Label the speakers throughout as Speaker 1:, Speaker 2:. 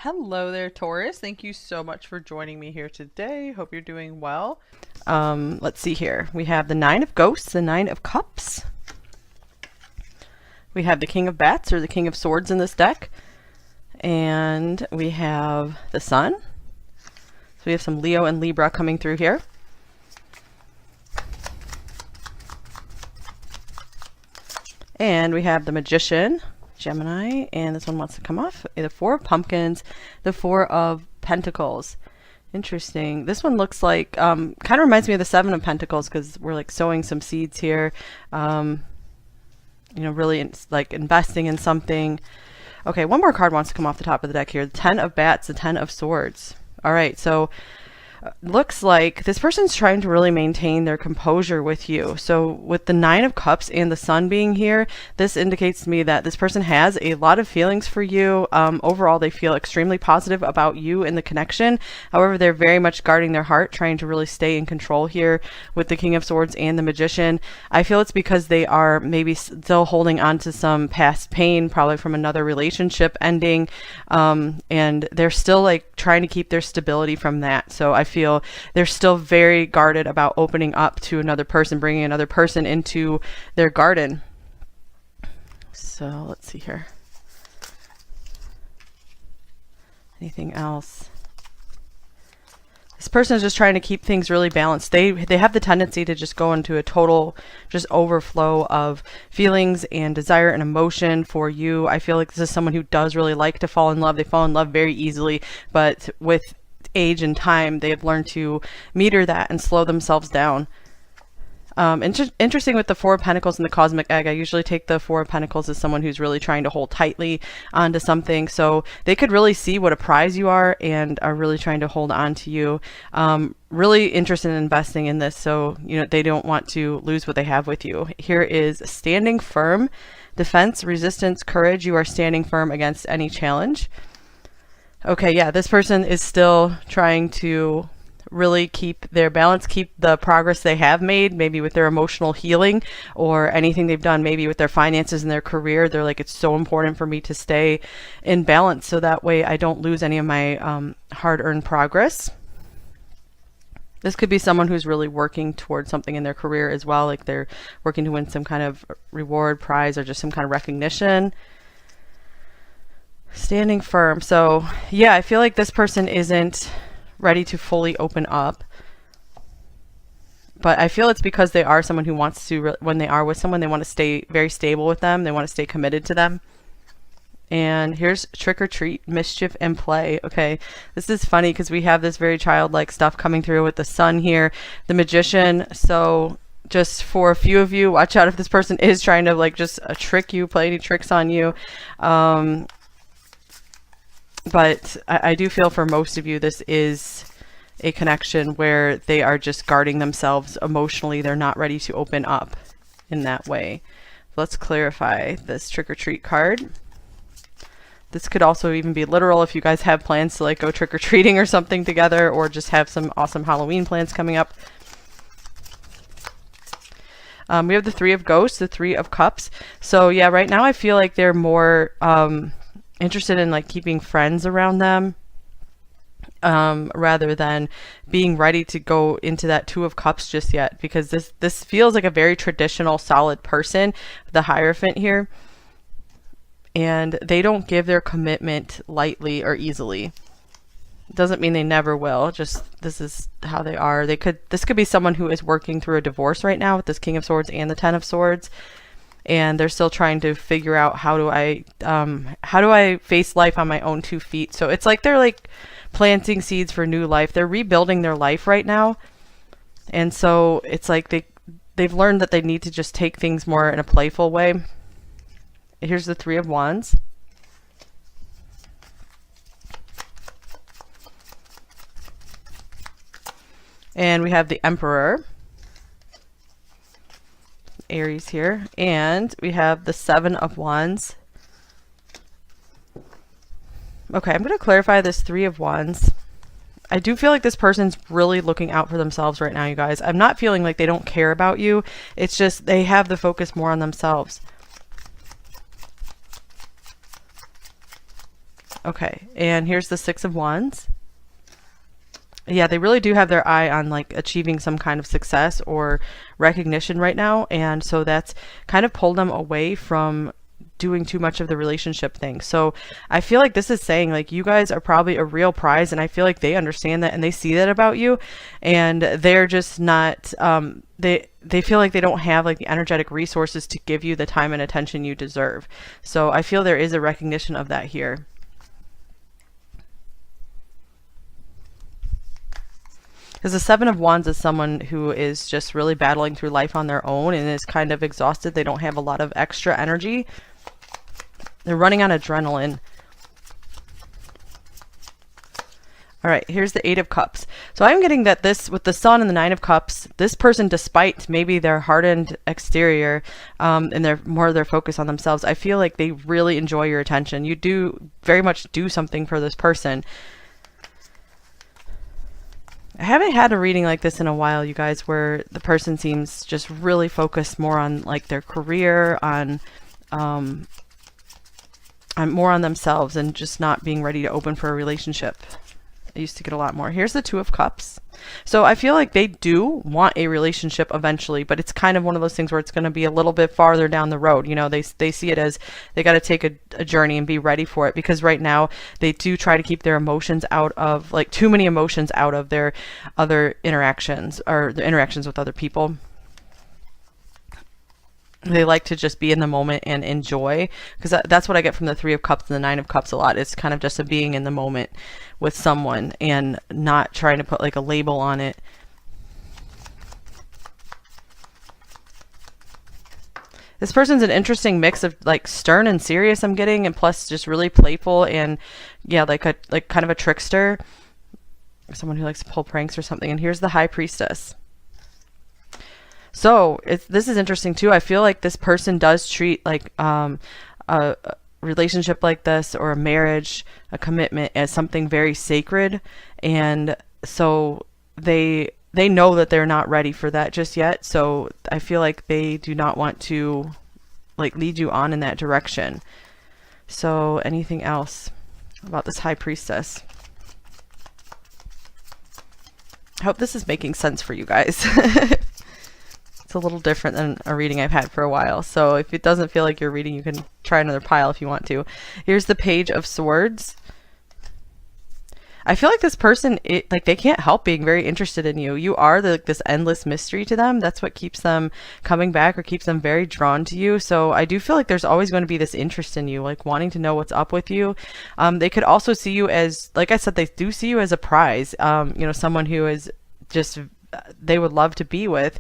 Speaker 1: Hello there, Taurus. Thank you so much for joining me here today. Hope you're doing well. Let's see here. We have the Nine of Ghosts, the Nine of Cups. We have the King of Bats or the King of Swords in this deck. And we have the Sun. So we have some Leo and Libra coming through here. And we have the Magician, Gemini, and this one wants to come off. The Four of Pumpkins, the Four of Pentacles. Interesting. This one looks like, kind of reminds me of the Seven of Pentacles because we're like sowing some seeds here. You know, really like investing in something. Okay, one more card wants to come off the top of the deck here. The Ten of Bats, the Ten of Swords. All right, so looks like this person's trying to really maintain their composure with you. So with the Nine of Cups and the Sun being here, this indicates to me that this person has a lot of feelings for you. Overall, they feel extremely positive about you and the connection. However, they're very much guarding their heart, trying to really stay in control here with the King of Swords and the Magician. I feel it's because they are maybe still holding on to some past pain, probably from another relationship ending, and they're still like trying to keep their stability from that. So I feel they're still very guarded about opening up to another person, bringing another person into their garden. So let's see here. Anything else? This person is just trying to keep things really balanced. They have the tendency to just go into a total just overflow of feelings and desire and emotion for you. I feel like this is someone who does really like to fall in love. They fall in love very easily, but with age and time, they have learned to meter that and slow themselves down. Interesting with the Four of Pentacles and the Cosmic Egg, I usually take the Four of Pentacles as someone who's really trying to hold tightly onto something. So they could really see what a prize you are and are really trying to hold on to you. Really interested in investing in this, so you know they don't want to lose what they have with you. Here is standing firm, defense, resistance, courage. You are standing firm against any challenge. Okay, yeah, this person is still trying to really keep their balance, keep the progress they have made, maybe with their emotional healing or anything they've done, maybe with their finances and their career. They're like, it's so important for me to stay in balance so that way I don't lose any of my hard-earned progress. This could be someone who's really working towards something in their career as well, like they're working to win some kind of reward, prize, or just some kind of recognition. Standing firm. So yeah, I feel like this person isn't ready to fully open up, but I feel it's because they are someone who wants to, when they are with someone, they want to stay very stable with them. They want to stay committed to them. And here's trick or treat, mischief and play. Okay, this is funny because we have this very childlike stuff coming through with the Sun here, the Magician. So just for a few of you, watch out if this person is trying to like just trick you, play any tricks on you. But I do feel for most of you, this is a connection where they are just guarding themselves emotionally. They're not ready to open up in that way. Let's clarify this trick or treat card. This could also even be literal if you guys have plans to like go trick or treating or something together, or just have some awesome Halloween plans coming up. We have the Three of Ghosts, the Three of Cups. So yeah, right now I feel like they're more interested in like keeping friends around them, rather than being ready to go into that Two of Cups just yet, because this feels like a very traditional, solid person, the Hierophant here, and they don't give their commitment lightly or easily. Doesn't mean they never will, just this is how they are. This could be someone who is working through a divorce right now with this King of Swords and the Ten of Swords, and they're still trying to figure out how do I face life on my own 2 feet. So it's like they're like planting seeds for new life. They're rebuilding their life right now, and so it's like they've learned that they need to just take things more in a playful way. Here's the Three of Wands. And we have the Emperor, Aries here, and we have the Seven of Wands. Okay, I'm going to clarify this Three of Wands. I do feel like this person's really looking out for themselves right now, you guys. I'm not feeling like they don't care about you. It's just they have the focus more on themselves. Okay, and here's the Six of Wands. Yeah, they really do have their eye on like achieving some kind of success or recognition right now, and so that's kind of pulled them away from doing too much of the relationship thing. So I feel like this is saying like you guys are probably a real prize, and I feel like they understand that and they see that about you, and they're just not they feel like they don't have like the energetic resources to give you the time and attention you deserve. So I feel there is a recognition of that here. Because the Seven of Wands is someone who is just really battling through life on their own and is kind of exhausted. They don't have a lot of extra energy. They're running on adrenaline. All right, here's the Eight of Cups. So I'm getting that this, with the Sun and the Nine of Cups, this person, despite maybe their hardened exterior and their focus on themselves, I feel like they really enjoy your attention. You do very much do something for this person. I haven't had a reading like this in a while, you guys, where the person seems just really focused more on like their career, on more on themselves and just not being ready to open for a relationship. I used to get a lot more. Here's the Two of Cups. So I feel like they do want a relationship eventually, but it's kind of one of those things where it's going to be a little bit farther down the road. You know, they see it as they got to take a journey and be ready for it, because right now they do try to keep their emotions out of, like, too many emotions out of their other interactions or the interactions with other people. They like to just be in the moment and enjoy, because that's what I get from the Three of Cups and the Nine of Cups a lot. It's kind of just a being in the moment with someone and not trying to put like a label on it. This person's an interesting mix of like stern and serious, I'm getting, and plus just really playful and yeah, like kind of a trickster, someone who likes to pull pranks or something. And here's the High Priestess. So this is interesting too. I feel like this person does treat like a relationship like this, or a marriage, a commitment, as something very sacred, and so they know that they're not ready for that just yet. So I feel like they do not want to like lead you on in that direction. So anything else about this High Priestess? I hope this is making sense for you guys. It's a little different than a reading I've had for a while. So if it doesn't feel like your reading, you can try another pile if you want to. Here's the Page of Swords. I feel like this person, like they can't help being very interested in you. You are this endless mystery to them. That's what keeps them coming back or keeps them very drawn to you. So I do feel like there's always going to be this interest in you, like wanting to know what's up with you. They could also see you as, like I said, they do see you as a prize. You know, someone who is just, they would love to be with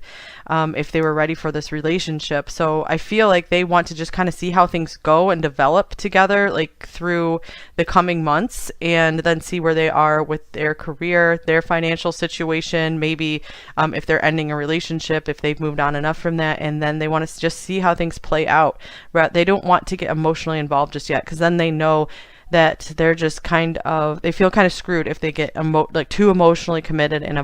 Speaker 1: if they were ready for this relationship. So I feel like they want to just kind of see how things go and develop together, like through the coming months, and then see where they are with their career, their financial situation, maybe if they're ending a relationship, if they've moved on enough from that, and then they want to just see how things play out. They don't want to get emotionally involved just yet, because then they know that they're just kind of, they feel kind of screwed if they get like too emotionally committed and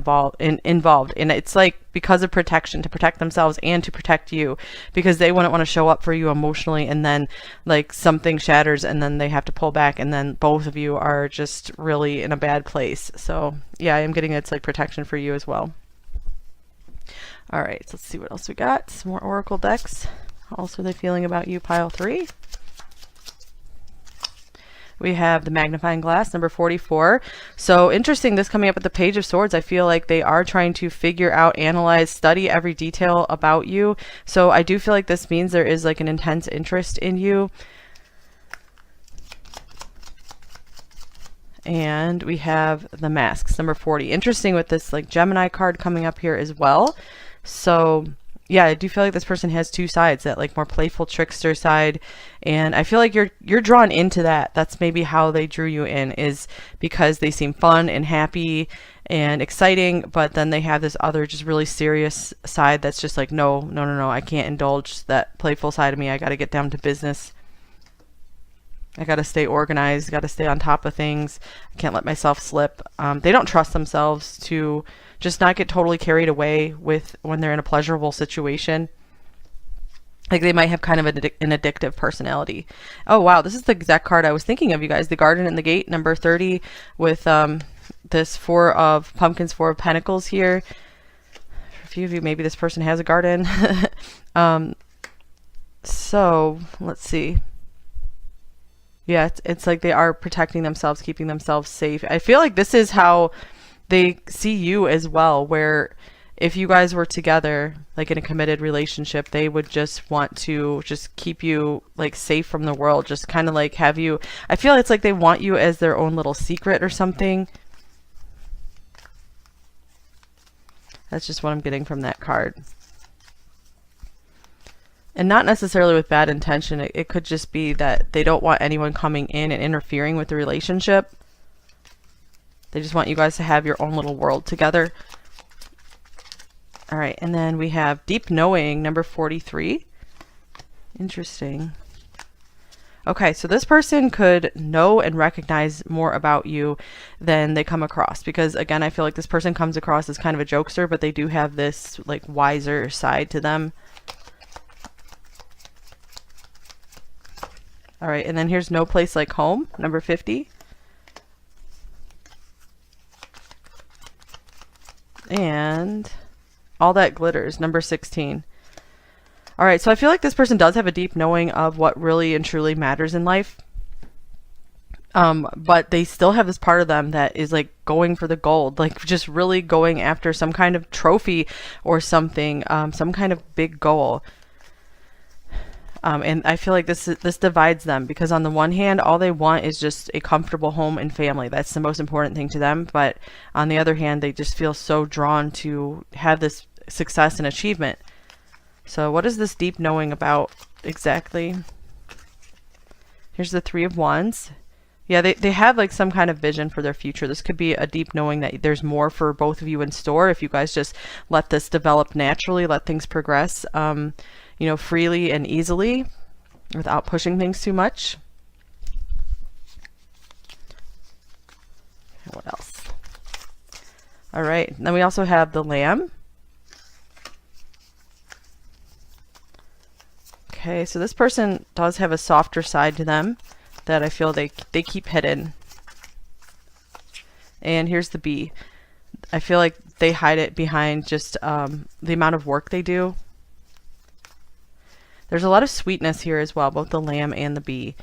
Speaker 1: involved. And it's like because of protection, to protect themselves and to protect you, because they wouldn't want to show up for you emotionally and then like something shatters and then they have to pull back and then both of you are just really in a bad place. So yeah, I am getting it's like protection for you as well. All right, so let's see what else we got. Some more Oracle decks. How else are they feeling about you, pile 3? We have the Magnifying Glass, number 44. So interesting, this coming up at the Page of Swords. I feel like they are trying to figure out, analyze, study every detail about you. So I do feel like this means there is like an intense interest in you. And we have the Masks, number 40. Interesting with this like Gemini card coming up here as well. So yeah, I do feel like this person has two sides, that like more playful trickster side, and I feel like you're drawn into that. That's maybe how they drew you in, is because they seem fun and happy and exciting, but then they have this other just really serious side that's just like, no, I can't indulge that playful side of me. I got to get down to business. I got to stay organized, got to stay on top of things. I can't let myself slip. They don't trust themselves to just not get totally carried away with when they're in a pleasurable situation. Like they might have kind of an addictive personality. Oh wow, this is the exact card I was thinking of, you guys. The Garden and the Gate, number 30, with this 4 of Pumpkins, 4 of Pentacles here. For a few of you, maybe this person has a garden. So let's see. Yeah, it's like they are protecting themselves, keeping themselves safe. I feel like this is how they see you as well, where if you guys were together, like in a committed relationship, they would just want to just keep you like safe from the world, just kind of like have you, I feel it's like they want you as their own little secret or something. That's just what I'm getting from that card. And not necessarily with bad intention. It could just be that they don't want anyone coming in and interfering with the relationship. They just want you guys to have your own little world together. All right, and then we have Deep Knowing, number 43. Interesting. Okay, so this person could know and recognize more about you than they come across, because again, I feel like this person comes across as kind of a jokester, but they do have this like wiser side to them. All right, and then here's No Place Like Home, number 50. And All That Glitters, number 16. All right, so I feel like this person does have a deep knowing of what really and truly matters in life. But they still have this part of them that is like going for the gold, like just really going after some kind of trophy or something, some kind of big goal. And I feel like this divides them, because on the one hand, all they want is just a comfortable home and family. That's the most important thing to them. But on the other hand, they just feel so drawn to have this success and achievement. So what is this deep knowing about exactly? Here's the 3 of Wands. Yeah, they have like some kind of vision for their future. This could be a deep knowing that there's more for both of you in store if you guys just let this develop naturally, let things progress, you know, freely and easily without pushing things too much. What else? All right, then we also have the Lamb. Okay, so this person does have a softer side to them that I feel they keep hidden. And here's the Bee. I feel like they hide it behind just the amount of work they do. There's a lot of sweetness here as well, both the Lamb and the Bee.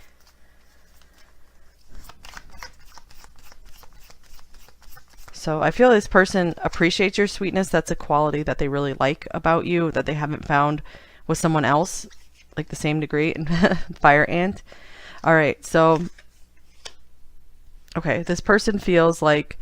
Speaker 1: So I feel this person appreciates your sweetness. That's a quality that they really like about you that they haven't found with someone else, like the same degree. Fire Ant. All right, so okay, this person feels like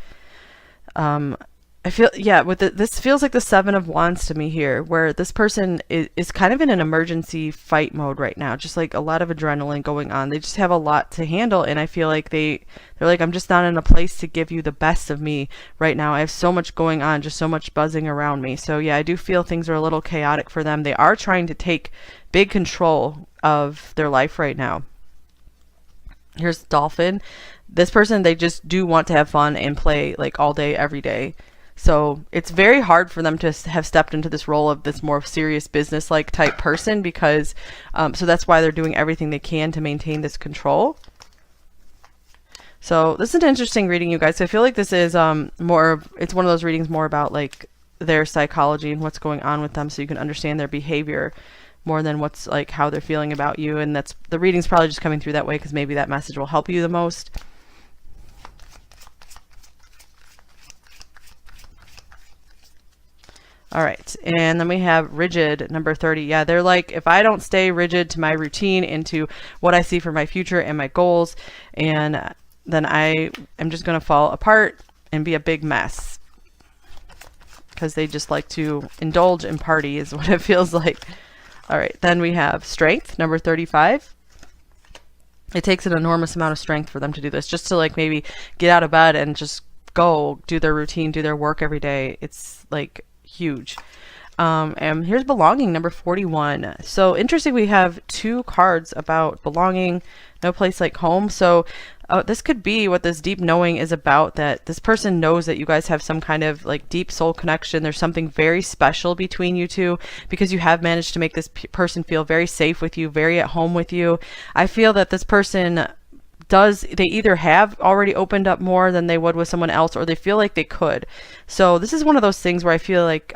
Speaker 1: I feel, yeah, with this feels like the 7 of Wands to me here, where this person is kind of in an emergency fight mode right now, just like a lot of adrenaline going on. They just have a lot to handle, and I feel like they're like, I'm just not in a place to give you the best of me right now. I have so much going on, just so much buzzing around me. So yeah, I do feel things are a little chaotic for them. They are trying to take big control of their life right now. Here's Dolphin. This person, they just do want to have fun and play like all day, every day. So it's very hard for them to have stepped into this role of this more serious business-like type person, because so that's why they're doing everything they can to maintain this control. So this is an interesting reading, you guys. So I feel like this is it's one of those readings more about like their psychology and what's going on with them, so you can understand their behavior more than what's like how they're feeling about you. And that's, the reading's probably just coming through that way because maybe that message will help you the most. All right, and then we have Rigid, number 30. Yeah, they're like, if I don't stay rigid to my routine, into what I see for my future and my goals, and then I am just going to fall apart and be a big mess. Because they just like to indulge and party is what it feels like. All right, then we have Strength, number 35. It takes an enormous amount of strength for them to do this, just to like maybe get out of bed and just go do their routine, do their work every day. It's like huge. And here's belonging, number 41. So interesting, we have two cards about belonging, no place like home. So this could be what this deep knowing is about, that this person knows that you guys have some kind of like deep soul connection. There's something very special between you two because you have managed to make this person feel very safe with you, very at home with you. I feel that this person they either have already opened up more than they would with someone else, or they feel like they could. So this is one of those things where I feel like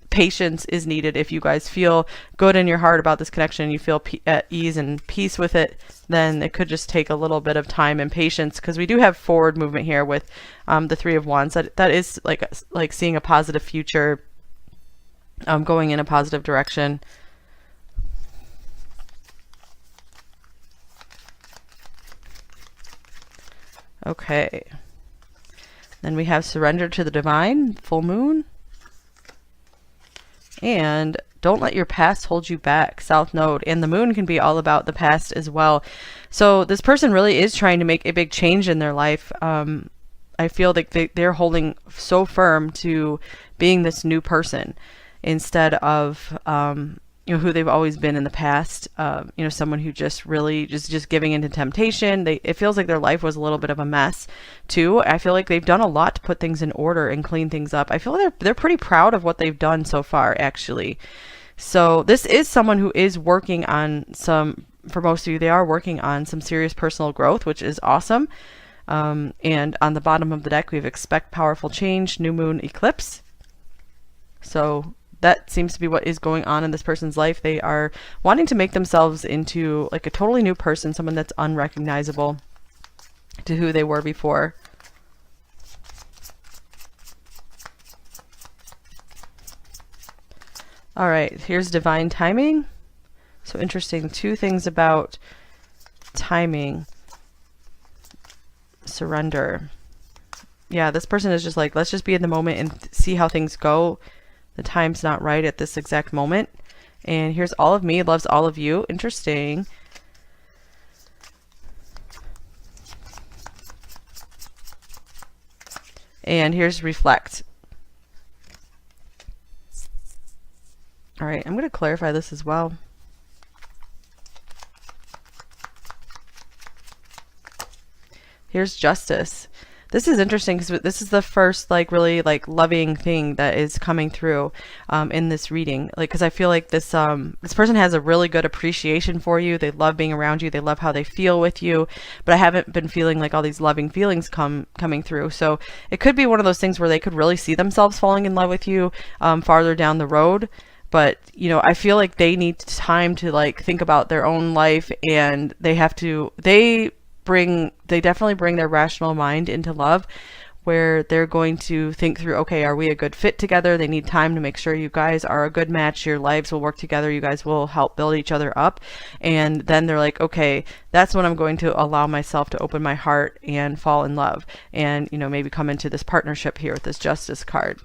Speaker 1: patience is needed. If you guys feel good in your heart about this connection, you feel at ease and peace with it, then it could just take a little bit of time and patience, because we do have forward movement here with the Three of Wands. That is like seeing a positive future, going in a positive direction. Okay. Then we have surrender to the divine, full moon. And don't let your past hold you back, South Node. And the moon can be all about the past as well. So this person really is trying to make a big change in their life. I feel like they're holding so firm to being this new person instead of who they've always been in the past. Someone who just really just giving into temptation. It feels like their life was a little bit of a mess too. I feel like they've done a lot to put things in order and clean things up. I feel like they're pretty proud of what they've done so far, actually. So this is someone who is working on for most of you, they are working on some serious personal growth, which is awesome. And on the bottom of the deck, we have expect powerful change, new moon eclipse. So that seems to be what is going on in this person's life. They are wanting to make themselves into like a totally new person, someone that's unrecognizable to who they were before. All right, here's divine timing. So interesting, two things about timing. Surrender. Yeah, this person is just like, let's just be in the moment and see how things go. The time's not right at this exact moment. And here's all of me loves all of you. Interesting. And here's reflect. All right, I'm going to clarify this as well. Here's justice. This is interesting because this is the first really loving thing that is coming through in this reading. Because I feel like this person has a really good appreciation for you. They love being around you. They love how they feel with you. But I haven't been feeling like all these loving feelings coming through. So it could be one of those things where they could really see themselves falling in love with you farther down the road. But, I feel like they need time to think about their own life, and they definitely bring their rational mind into love, where they're going to think through, okay, are we a good fit together? They need time to make sure you guys are a good match. Your lives will work together. You guys will help build each other up. And then they're like, okay, that's when I'm going to allow myself to open my heart and fall in love, and, maybe come into this partnership here with this justice card.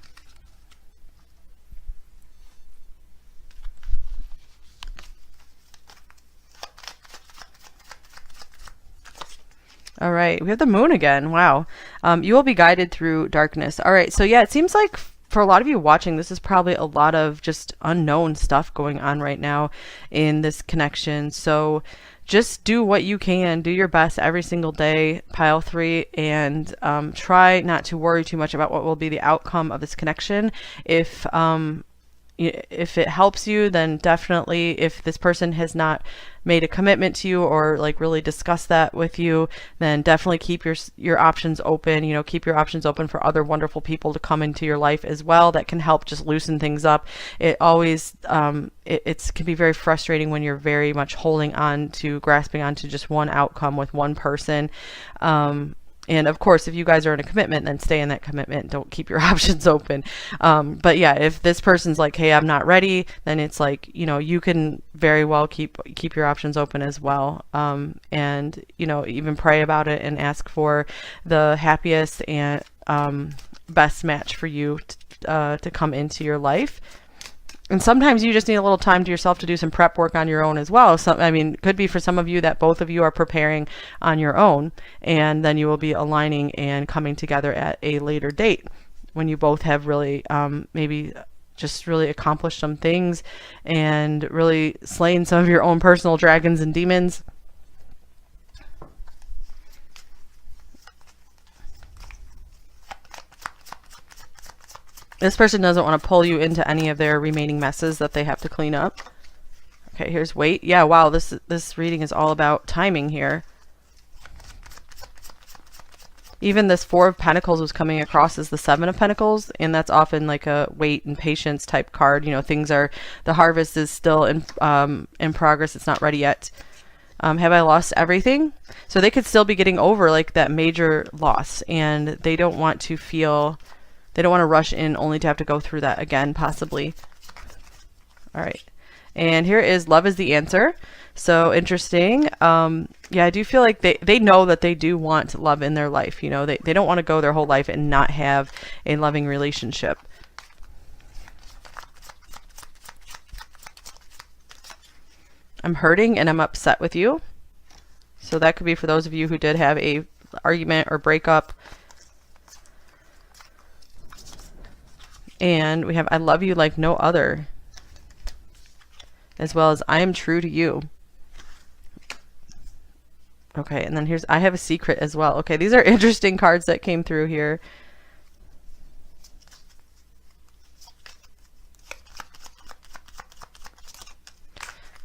Speaker 1: All right, we have the moon again. Wow. You will be guided through darkness. All right, so yeah, it seems like for a lot of you watching, this is probably a lot of just unknown stuff going on right now in this connection. So just do what you can. Do your best every single day, pile 3, and try not to worry too much about what will be the outcome of this connection. If it helps you, then definitely, if this person has not made a commitment to you or really discussed that with you, then definitely keep your options open. Keep your options open for other wonderful people to come into your life as well that can help just loosen things up. It always it can be very frustrating when you're very much grasping onto just one outcome with one person. And of course, if you guys are in a commitment, then stay in that commitment. Don't keep your options open. But yeah, if this person's like, hey, I'm not ready, then it's like, you can very well keep your options open as well. And, even pray about it and ask for the happiest and best match for you to come into your life. And sometimes you just need a little time to yourself to do some prep work on your own as well. So, it could be for some of you that both of you are preparing on your own, and then you will be aligning and coming together at a later date when you both have really maybe just really accomplish some things and really slaying some of your own personal dragons and demons. This person doesn't want to pull you into any of their remaining messes that they have to clean up. Okay, here's wait. Yeah, wow, this reading is all about timing here. Even this Four of Pentacles was coming across as the Seven of Pentacles, and that's often like a wait and patience type card. You know, things are, the harvest is still in progress. It's not ready yet. Have I lost everything? So they could still be getting over like that major loss, and they don't want to feel, they don't want to rush in only to have to go through that again, possibly. All right. And here is love is the answer. So interesting. Yeah, I do feel like they know that they do want love in their life. You know, they don't want to go their whole life and not have a loving relationship. I'm hurting and I'm upset with you. So that could be for those of you who did have a argument or breakup. And we have I love you like no other, as well as I am true to you. Okay, and then here's I have a secret as well. Okay, these are interesting cards that came through here.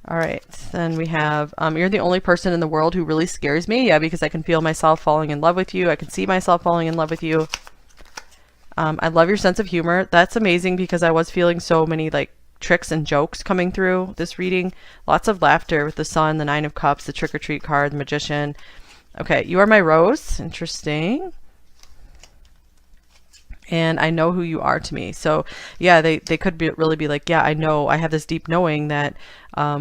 Speaker 1: All right, then we have you're the only person in the world who really scares me. Yeah, because I can feel myself falling in love with you. I can see myself falling in love with you. I love your sense of humor. That's amazing, because I was feeling so many like tricks and jokes coming through this reading. Lots of laughter with the Sun, the Nine of Cups, the Trick-or-Treat card, the Magician. Okay, you are my rose. Interesting. And I know who you are to me. So yeah, they could really be like, yeah, I know, I have this deep knowing that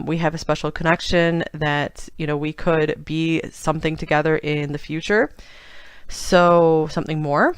Speaker 1: we have a special connection, that, you know, we could be something together in the future. So something more.